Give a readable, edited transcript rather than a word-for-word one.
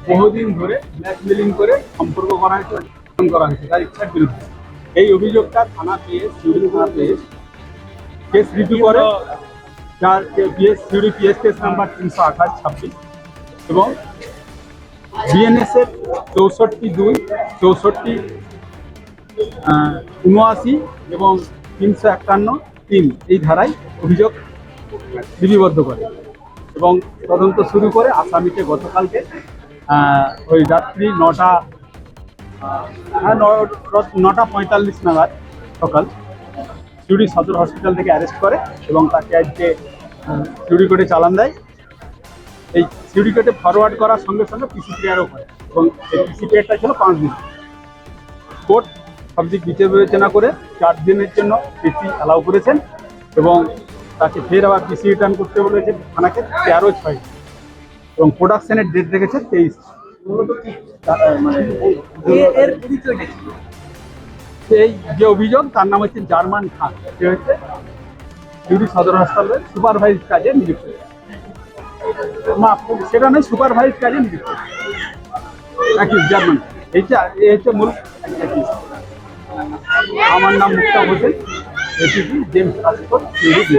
বহুদিন ধরে ব্ল্যাকমেলিং করে সম্পর্ক করা হয়েছে, তার ইচ্ছার বিরুদ্ধে। এই অভিযোগটা থানা পেয়ে সিউড়ি থানা পেয়ে কেস রিভিউ করে, যার সিউড়ি পিএস কেস নাম্বার 328/26 এবং বিএনএস এর 64(2), 64(79) এবং 351(3) এই ধারায় অভিযোগ লিপিবদ্ধ করে এবং তদন্ত শুরু করে। আসামিকে গতকালকে ওই রাত্রি 9:45 নাগাদ সকাল সিউড়ি সদর হসপিটাল থেকে অ্যারেস্ট করে এবং তাকে আজকে সিউড়ি কোর্টে চালান দেয়। এই সিউড়ি কোর্টে ফরওয়ার্ড করার সঙ্গে সঙ্গে পিসিপিআরও করে এবং এই পিসিপিআরটা ছিল 5 দিন। কোর্ট সব দিক বিচার বিবেচনা করে 4 দিনের জন্য পিসি অ্যালাউ করেছেন এবং তাকে ফের আবার পিসি রিটার্ন করতে বলেছে থানাকে 13/6 এবং প্রোডাকশনের ডেট রেখেছে 23। এই যে অভিযোগ, তার নাম হচ্ছে জার্মান খান। সে হচ্ছে সিউড়ি সদর হাসপাতালের সুপারভাইজ কাজে নিযুক্ত। সেটা নয়, সুপারভাইজ কাজে নিযুক্ত নাকি জার্মান। এই হচ্ছে মূল। আমার নাম মুক্তা হোসেন, এসিপি জেমস হাসপাতাল সিউড়ি।